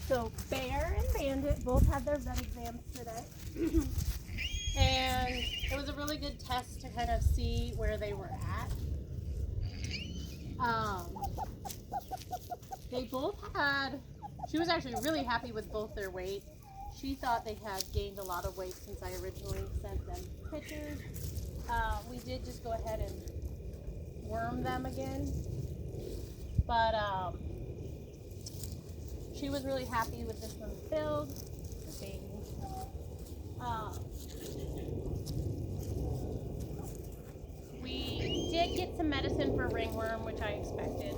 So Bear and Bandit both had their vet exams today. And it was a really good test to kind of see where they were at. They both had, she was actually really happy with both their weight. She thought they had gained a lot of weight since I originally sent them pictures. We did just go ahead and worm them again. But she was really happy with this one's build. The baby. We did get some medicine for ringworm, which I expected.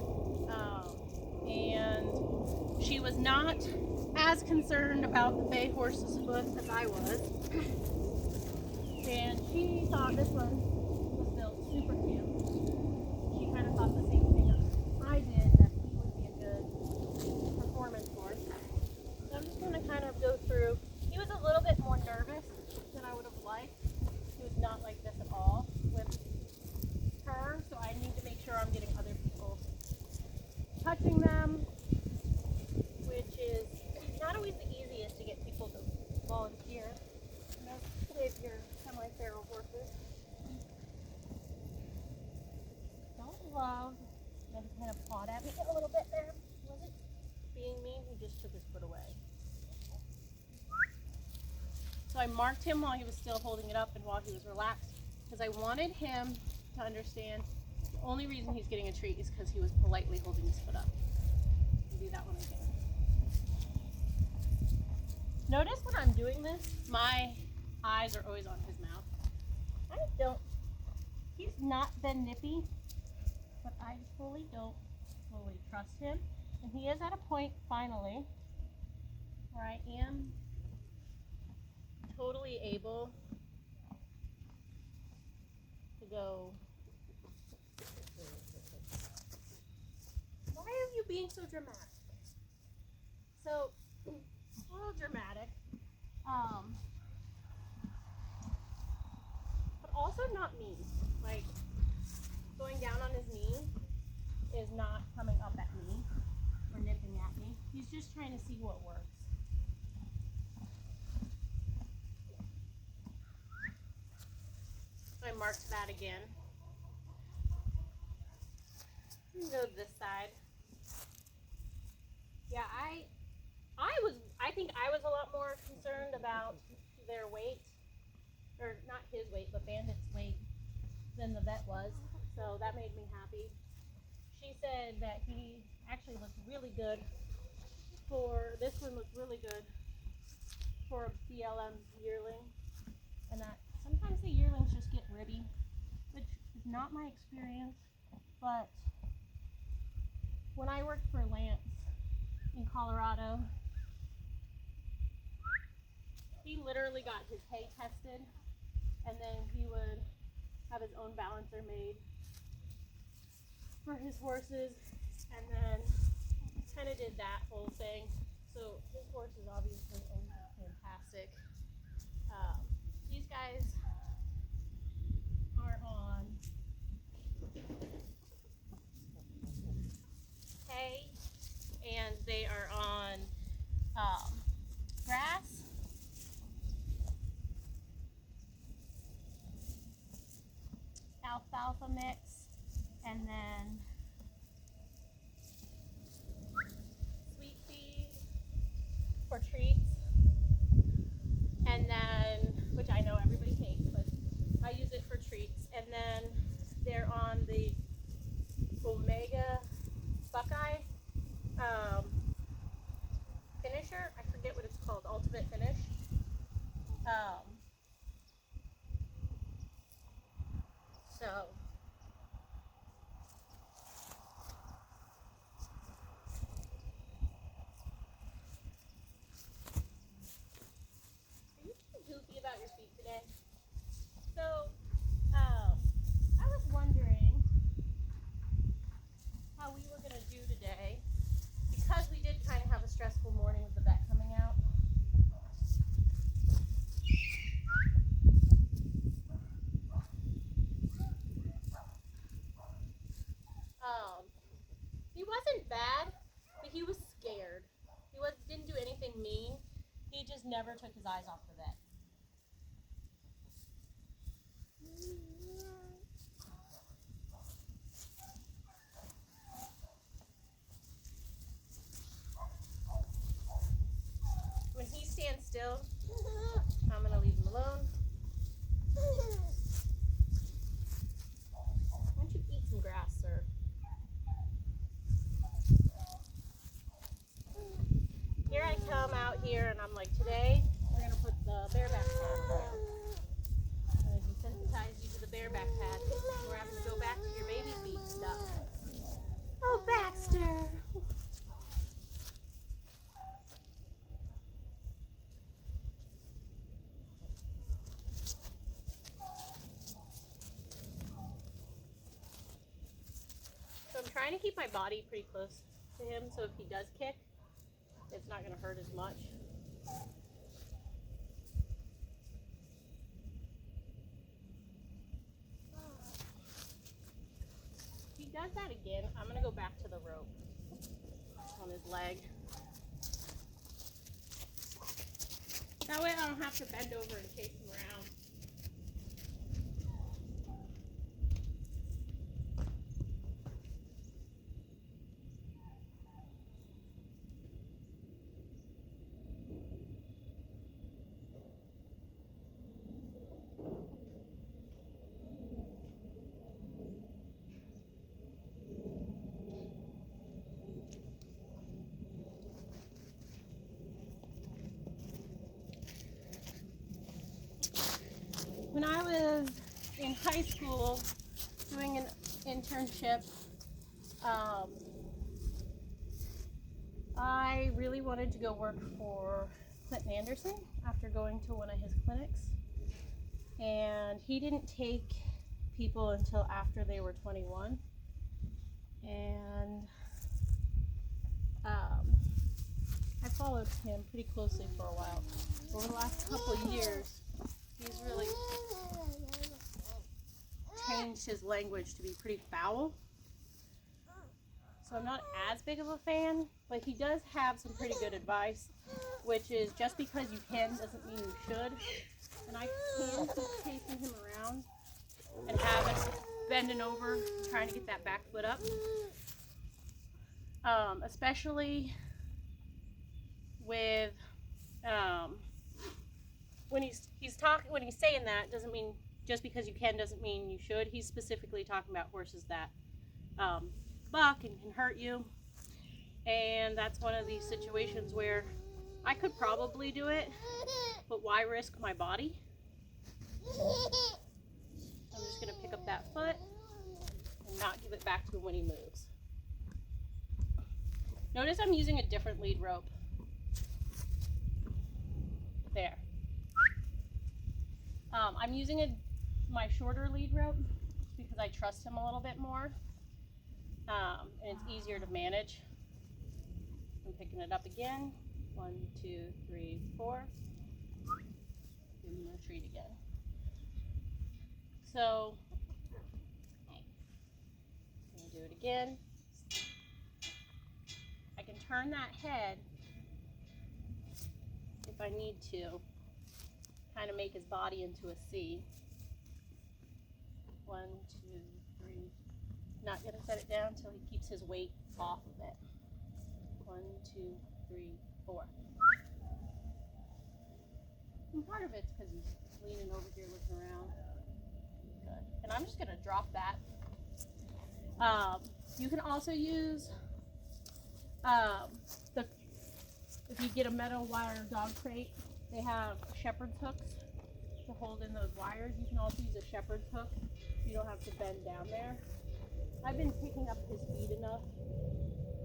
And she was not as concerned about the bay horse's foot as I was. And she thought this one was built super cute. She kind of thought the same thing I did, that he would be a good performance horse. So I'm just going to kind of go through. He was a little bit more nervous than I would have liked. He was not like this at all with her, so I need to make sure I'm getting other people touching them, which is not always the easiest to get people to volunteer, especially if you're semi-feral horses. Don't love that he kind of pawed at me a little bit there. Wasn't being mean, he just took his foot away. So I marked him while he was still holding it up and while he was relaxed, because I wanted him to understand the only reason he's getting a treat is because he was politely holding his foot up. I'll do that one again. Notice when I'm doing this, my eyes are always on his mouth. He's not been nippy, but I fully don't trust him. And he is at a point finally where I am totally able to go. Why are you being so dramatic? So, a little dramatic, but also not mean. Like, going down on his knee is not coming up at me or nipping at me. He's just trying to see what works. So I marked that again. Go to this side. Yeah, I think I was a lot more concerned about their weight, or not his weight, but Bandit's weight, than the vet was. So that made me happy. She said that he actually looked really good this one looked really good for a BLM yearling, and that sometimes the yearlings just get ribby, which is not my experience, but when I worked for Lance in Colorado, he literally got his hay tested, and then he would have his own balancer made for his horses, and then kind of did that whole thing. So his horses obviously are fantastic. These guys are on hay, and they are on grass. Alfalfa mix, and then sweet feed for treats, and then, which I know everybody hates, but I use it for treats, and then they're on the Omega Buckeye finisher. I forget what it's called, Ultimate Finish. So are you being goofy about your feet today? So I was wondering how we were going to do today, because we did kind of have a stressful morning with the vet coming out. never took his eyes off the vet. When he stands still, I'm going to leave him alone. Why don't you eat some grass, sir? Here I come out here and I'm like, today we're going to put the bareback pad down. I'm going to desensitize you to the bareback pad. We're having to go back to your baby feet stuff. Oh, Baxter. So I'm trying to keep my body pretty close to him so if he does kick, it's not going to hurt as much. If he does that again, I'm going to go back to the rope on his leg. That way I don't have to bend over and chase him around. When I was in high school doing an internship, I really wanted to go work for Clinton Anderson after going to one of his clinics. And he didn't take people until after they were 21. And I followed him pretty closely for a while. Over the last couple of years, he's really changed his language to be pretty foul. So I'm not as big of a fan, but he does have some pretty good advice, which is just because you can doesn't mean you should. And I can keep chasing him around and have it bending over, trying to get that back foot up. Especially with when he's saying that doesn't mean just because you can doesn't mean you should. He's specifically talking about horses that buck and can hurt you, and that's one of these situations where I could probably do it, but why risk my body? I'm just going to pick up that foot and not give it back to him when he moves. Notice I'm using a different lead rope. There. I'm using my shorter lead rope because I trust him a little bit more, and it's easier to manage. I'm picking it up again. 1, 2, 3, 4. Give him a treat again. So, I'm going to do it again. I can turn that head if I need to, kind of make his body into a C. 1, 2, 3. Not going to set it down until he keeps his weight off of it. 1, 2, 3, 4. And part of it's because he's leaning over here looking around. Good. And I'm just going to drop that. You can also use if you get a metal wire dog crate, they have shepherd's hooks to hold in those wires. You can also use a shepherd's hook. You don't have to bend down there. I've been picking up his feet enough,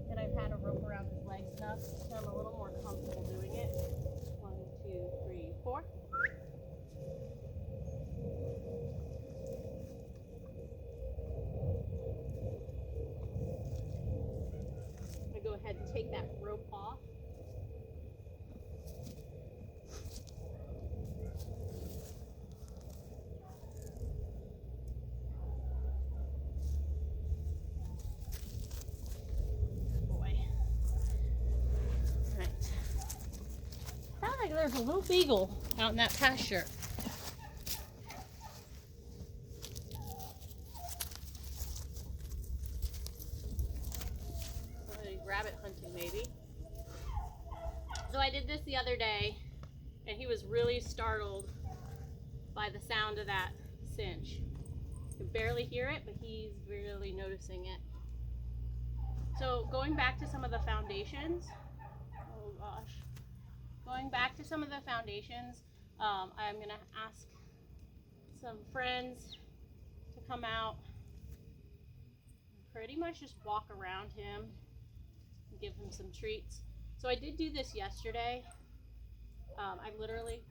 and I've had a rope around his legs enough, so I'm a little more comfortable doing it. 1, 2, 3, 4. I'm going to go ahead and take that rope off. like there's a little beagle out in that pasture. Rabbit hunting maybe. So I did this the other day and he was really startled by the sound of that cinch. You can barely hear it, but he's really noticing it. So going back to some of the foundations, oh gosh, going back to some of the foundations, I'm gonna ask some friends to come out and pretty much just walk around him and give him some treats. So I did do this yesterday. I literally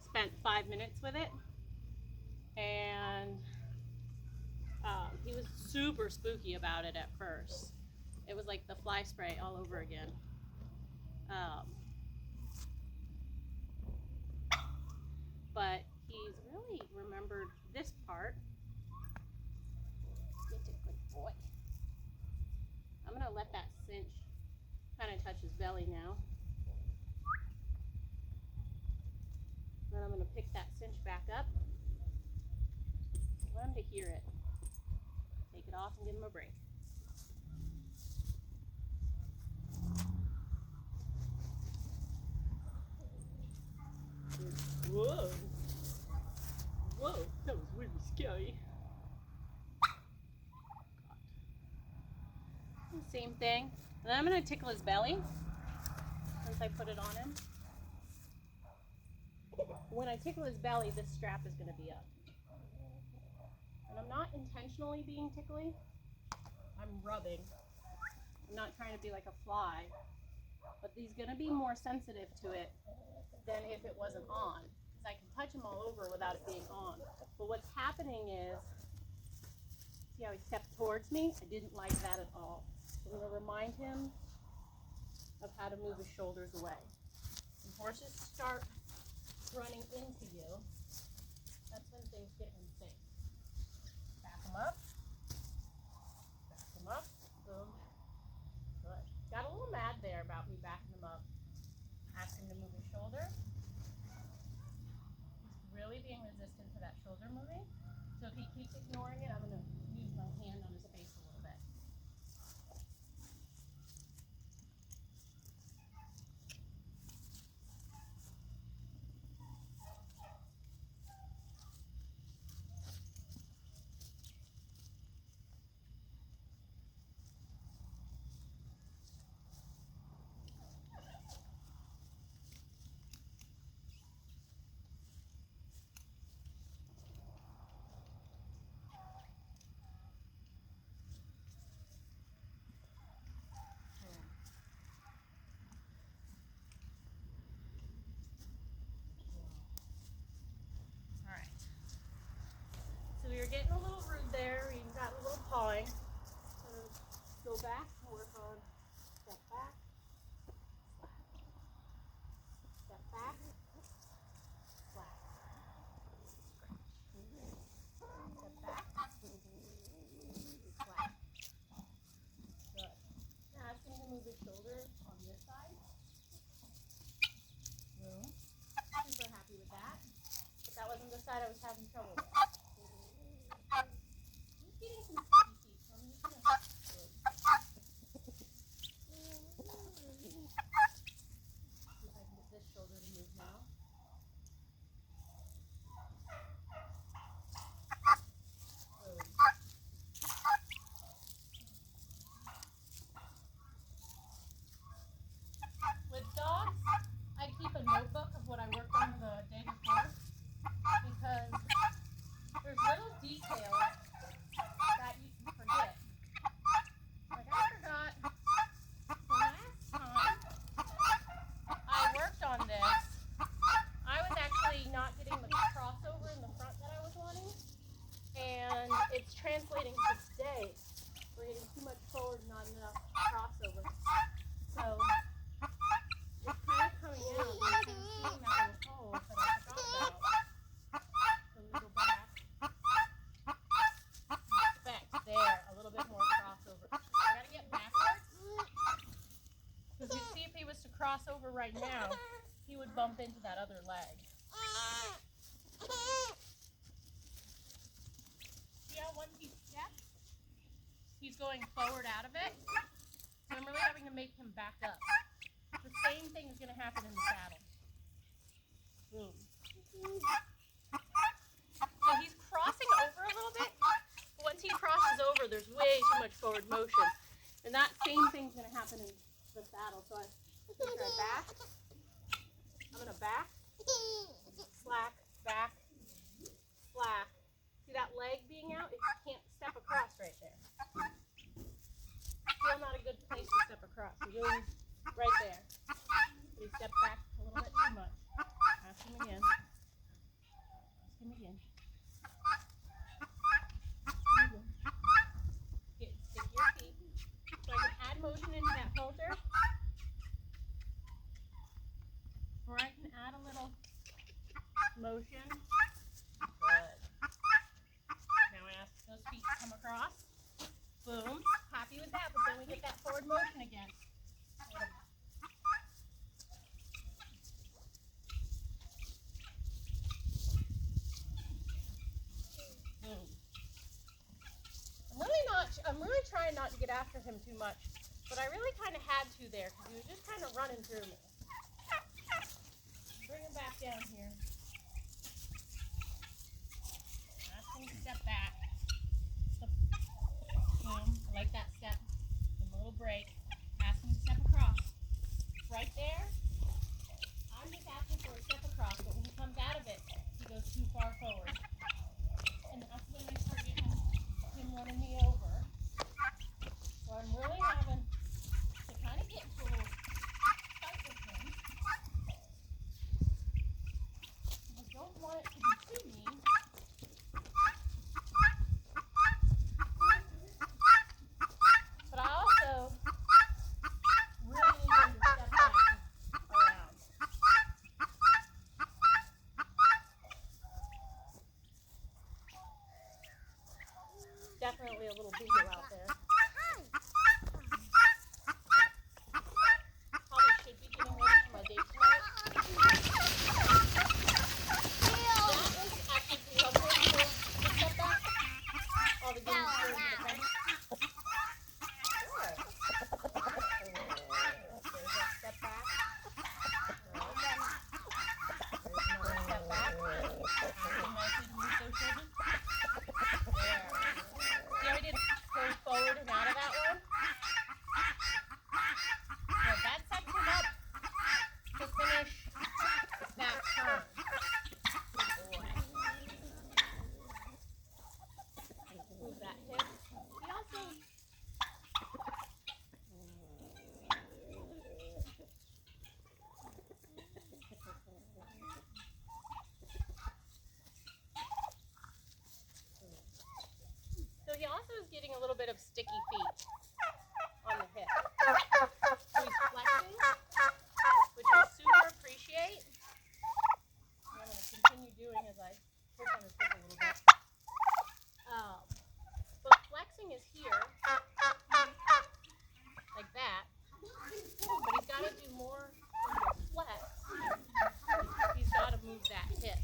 spent 5 minutes with it, and he was super spooky about it at first. It was like the fly spray all over again. But he's really remembered this part. Get a good boy. I'm gonna let that cinch kind of touch his belly now. Then I'm gonna pick that cinch back up. I want him to hear it. Take it off and give him a break. Whoa. Whoa, that was really scary. Same thing. And then I'm going to tickle his belly once I put it on him. When I tickle his belly, this strap is going to be up. And I'm not intentionally being tickly. I'm rubbing. I'm not trying to be like a fly. But he's going to be more sensitive to it than if it wasn't on. Because I can touch him all over without it being on. But what's happening is, see how he stepped towards me? I didn't like that at all. So I'm going to remind him of how to move his shoulders away. When horses start running into you, that's when things get insane. Back him up. Back him up. Boom. Good. Got a little mad there about me backing him up. Ask him to move his shoulder. He's really being resistant to that shoulder moving. So if he keeps ignoring it, I'm going to use my hand on his face a little bit. So we were getting a little rude there. We got a little pawing. So go back and work on step back, step back, slap, step back, slap. Good. Now ask him to move his shoulders on this side. Boom. Super happy with that. But that wasn't the side I was having trouble with. Getting some sticky feet, so I'm just gonna see if I can get this shoulder to move now. With dogs, I keep a notebook of what I worked on the day before because there's little details that you can forget. Like I forgot the last time I worked on this, I was actually not getting the crossover in the front that I was wanting, and it's translating to today. We're getting too much forward, not enough crossover. So it's kind of coming out because I'm seeing that little hole that I forgot about. So we go back. There, a little bit more crossover. I gotta get backwards. Because you see if he was to cross over right now, he would bump into that other leg. See how once he steps, he's going forward out of it? So I'm really having to make him back up. The same thing is going to happen in the saddle. Boom. So he's crossing over a little bit. But once he crosses over, there's way too much forward motion. And that same thing's going to happen in the saddle. So I'm going to back. I'm going to back, slack, back, slack. See that leg being out? It can't step across right there. Still not a good place to step across. You really right there. So he stepped back a little bit too much. Ask him again. Ask him again. Stick your feet. So I can add motion into that halter. Or I can add a little motion. Good. Now I ask those feet to come across. Boom. Happy with that, but then we get that forward motion again. Boom. I'm really trying not to get after him too much, but I really kind of had to there because he was just kind of running through me. Bring him back down here. Ask him to step back. Boom. I like that step. Give him a little break. Ask him to step across. Right there. I'm just asking for a step across, but when he comes out of it, he goes too far forward. And that's when I start getting him running me over. So I'm really having to kind of get into a little fight with him. I don't want it to be too mean. But I also really need him to step back around. Definitely a little beagle out there. Probably should be getting ready for my date tonight. That was actually pretty helpful for the step back. All the games for the fence. Good. There's that step back. Right. There's another step back. Asking nicely to move those shoulders. There. See how I did go forward and out of that one? Now that sets him up to finish that turn. Good boy. Move that hip. He also is getting a little bit of sticky feet on the hip. So he's flexing, which I super appreciate. And I'm going to continue doing as I push on his hip a little bit. But flexing is here, like that. But he's got to do more than just flex. He's got to move that hip.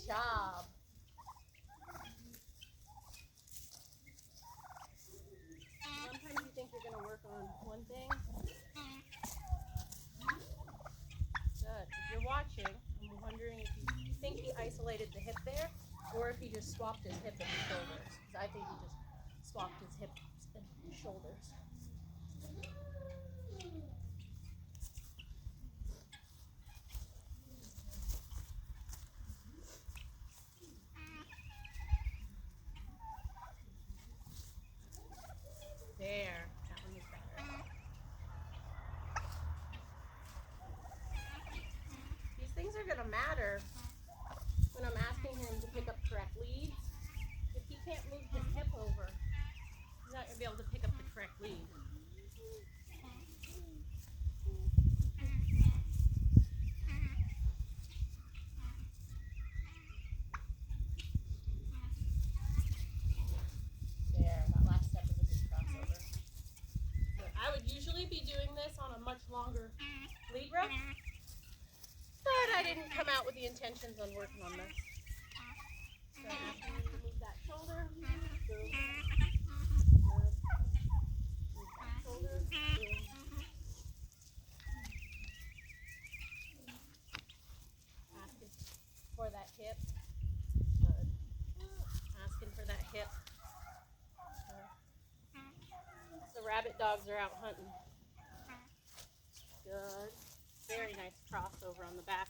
Job. Sometimes you think you're going to work on one thing. Good. If you're watching, I'm wondering if you think he isolated the hip there or if he just swapped his hip and his shoulders. Because I think he just swapped his hips and his shoulders. There, that one is better. These things are going to matter when I'm asking him to pick up correct leads. If he can't move his hip over, he's not going to be able to pick up the correct lead. usually be doing this on a much longer lead rope, but I didn't come out with the intentions on working on this. So after you remove that shoulder, boom. Good. Move that shoulder, boom. Asking for that hip. Good. Asking for that hip. The rabbit dogs are out hunting. Good. Very nice crossover on the back.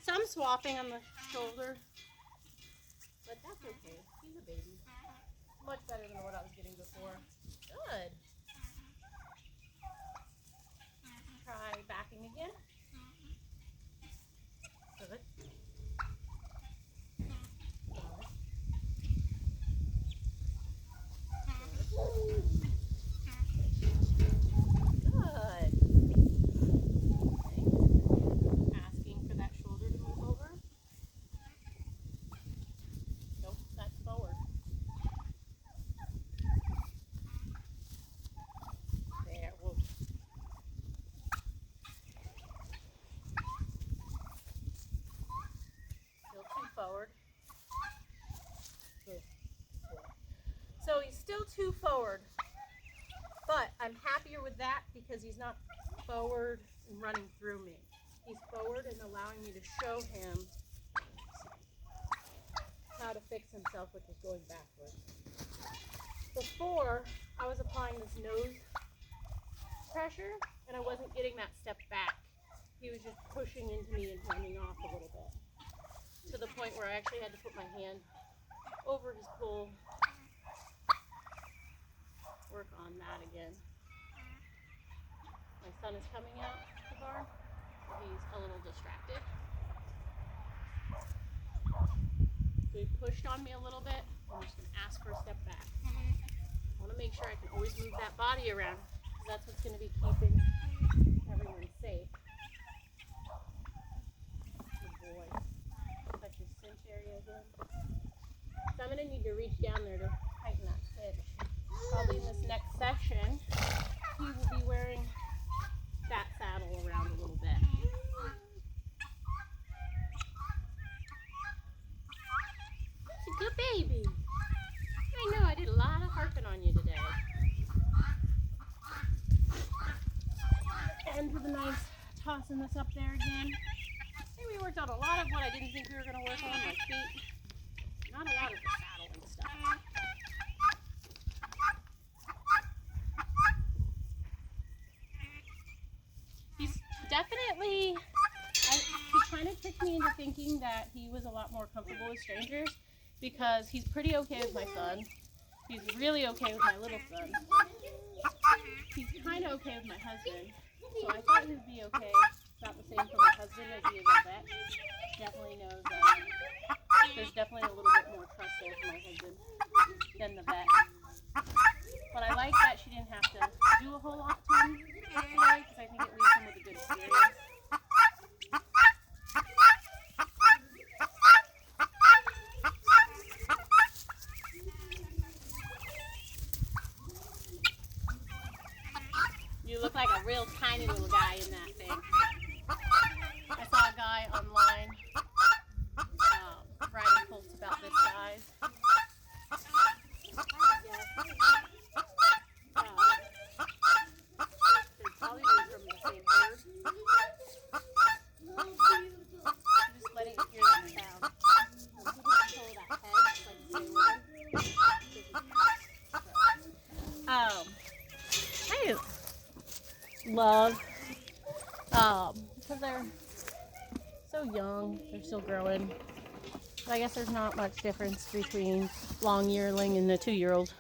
Some swapping on the shoulder, but that's okay. He's a baby. Much better than what I was getting before. Good. Try backing again. Good. Forward. So he's still too forward, but I'm happier with that because he's not forward and running through me. He's forward and allowing me to show him how to fix himself, which is going backwards. Before, I was applying this nose pressure and I wasn't getting that step back. He was just pushing into me and handing off a little bit, to the point where I actually had to put my hand over his pool. Work on that again. My son is coming out the barn. He's a little distracted. So he pushed on me a little bit. I'm just going to ask for a step back. I want to make sure I can always move that body around, because that's what's going to be keeping everyone safe. Good boy. Touch his cinch area again. So I'm going to need to reach down there to tighten that cinch. Probably in this next session, he will be wearing that saddle around a little bit. That's a good baby. I know, I did a lot of harping on you today. End with a nice tossing this up there again. Hey, we worked on a lot of what I didn't think we were going to work on, like feet. Not a lot of the saddle and stuff. He's definitely, he kind of tricked me into thinking that he was a lot more comfortable with strangers, because he's pretty okay with my son. He's really okay with my little son. He's kind of okay with my husband. So I thought he would be okay. Not the same for my husband as he is a vet. Definitely knows there's definitely a little bit more trust there for my husband than the vet. But I like that she didn't have to do a whole lot to him today, because I think it leaves him with a good experience. You look like a real tiny little guy in that thing. I saw a guy online riding colts about this size. They'd probably be from the same herd. Just letting it hear that sound. Pull that head, like stay with him. I love, because they're so young, they're still growing. But I guess there's not much difference between long yearling and a 2-year-old.